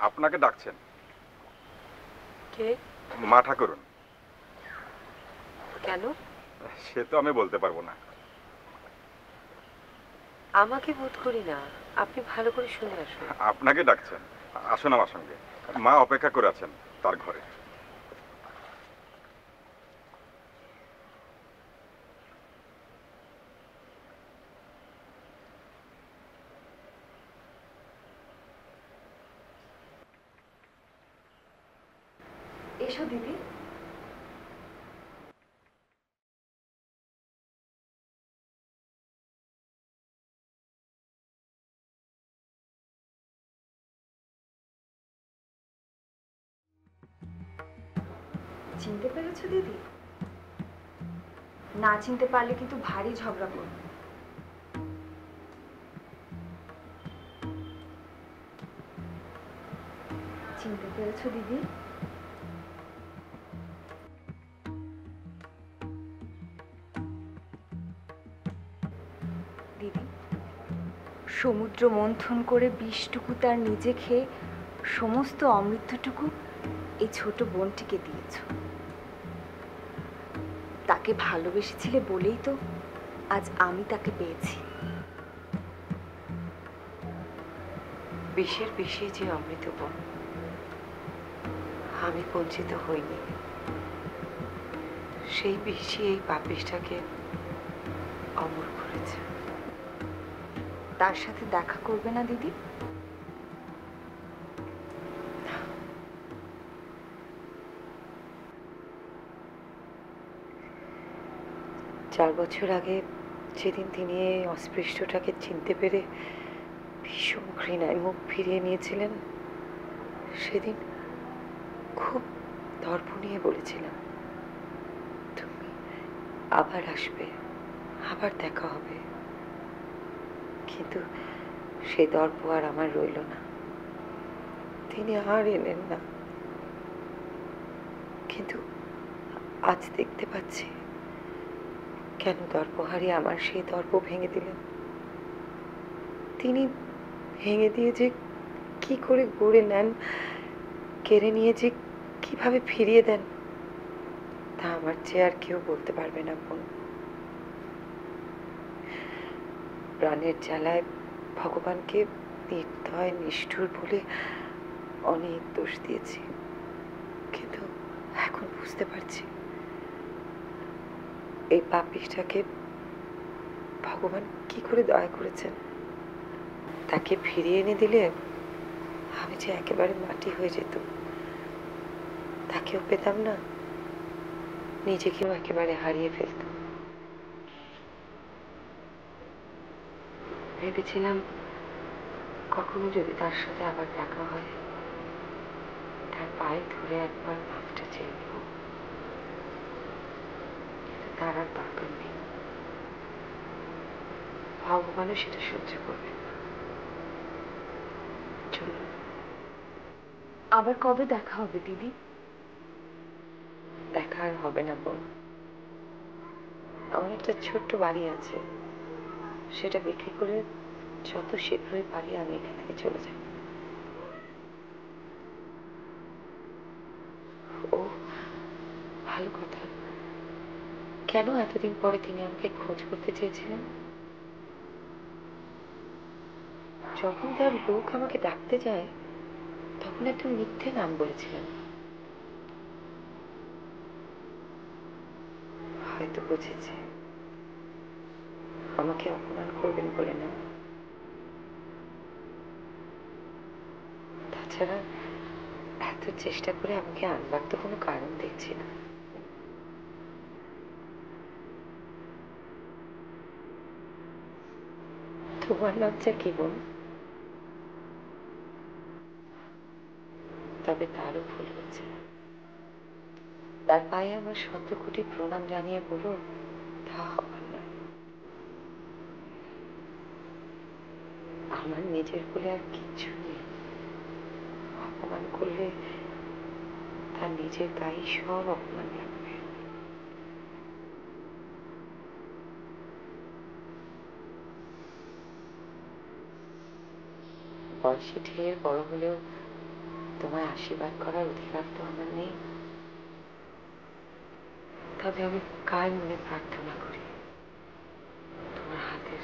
আপনাকে ডাকছেন। কে? মা ঠাকুরন। কেন? সে তো আমি বলতে পারবো না। আমাকে বোধ করি না, আপনি ভালো করে শুনে আসুন। আপনাকে ডাকছেন, আসুন আমার সঙ্গে। মা অপেক্ষা করে আছেন তার ঘরে। এসো দিদি। চিনতে পেরেছো দিদি? না চিনতে পারলে কিন্তু ভারী ঝগড়া করব। চিনতে পেরেছো দিদি? দিদি, সমুদ্র মন্থন করে বিষটুকু তার নিজে খেয়ে সমস্ত অমৃতটুকু এই ছোট বোনটিকে দিয়েছ। তাকে ভালোবেসেছিলে বলেই তো আজ আমি তাকে পেয়েছি। বিষের বিষে যে অমৃত বোন, আমি বঞ্চিত হইনি। সেই বিষই এই পাপিষ্টাকে অমর করেছে। তার সাথে দেখা করবে না দিদি? 4 বছর আগে যেদিন তিনি এই অস্পৃষ্টটাকে চিনতে পেরে ভীষণ ঘৃণায় মুখ ফিরিয়ে নিয়েছিলেন, সেদিন খুব দর্প নিয়ে বলেছিলাম, তুমি আবার আসবে, আবার দেখা হবে। কিন্তু সেই দর্প আর আমার রইল না, তিনি আর এলেন না। কিন্তু আজ দেখতে পাচ্ছি কেন দর্পহারি আমার সেই দর্প ভেঙে দিলেন। তিনি ভেঙে দিয়ে যে কি করে গড়ে নেন, কেড়ে নিয়ে যে কিভাবে ফিরিয়ে দেন, তা আমার চেয়ে আর কেউ বলতে পারবে না বোন। প্রাণের জ্বালায় ভগবানকে নির্দয় নিষ্ঠুর বলে অনেক দোষ দিয়েছি, কিন্তু এখন বুঝতে পারছি এই পাপিষ্টাকে ভগবান কি করে দয়া করেছেন। তাকে ফিরিয়ে এনে দিলে আমি যে একেবারে মাটি হয়ে যেত, তাকেও পেতাম না, নিজেকেও একেবারে হারিয়ে ফেলতাম। ভেবেছিলাম কখনো যদি তার সাথে আবার দেখা হয়, তার পায়ে ধরে একবার মাফটা চেয়ে নেব, কিন্তু তার আর দরকার নেই। ভগবানও সেটা সহ্য করবে। চলুন। আবার কবে দেখা হবে দিদি? দেখা আর হবে না বোন। আমার একটা ছোট্ট বাড়ি আছে, সেটা বিক্রি করে যত শীঘ্রই পারি আমি এখান থেকে চলে যাই। ও ভালো কথা, কেন এতদিন পরে তিনি আমাকে খোঁজ করতে চেয়েছিলেন? যখন তার লোক আমাকে ডাকতে যায় তখন একটা মিথ্যে নাম বলেছিলেন। হয়তো বুঝেছে আমাকে অপমান করবেন বলে না। তাছাড়া এত চেষ্টা করে আমাকে আনবার তো কোনো কারণ দেখছি না। তোমার লজ্জা কি বোন? তবে তারও ভুল হচ্ছে। তার পায়ে আমার ১৭ কোটি প্রণাম জানিয়ে বলো, তা হবার নয়। আমার নিজের বলে আর কিচ্ছু নেই। অপমান করলে তার নিজের গায়ে সব অপমান লাগবে। বয়সে ঢের বড় হলেও তোমায় আশীর্বাদ করার অধিকার তো আমার নেই। তবে আমি কাল মনে প্রার্থনা করি তোমার হাতের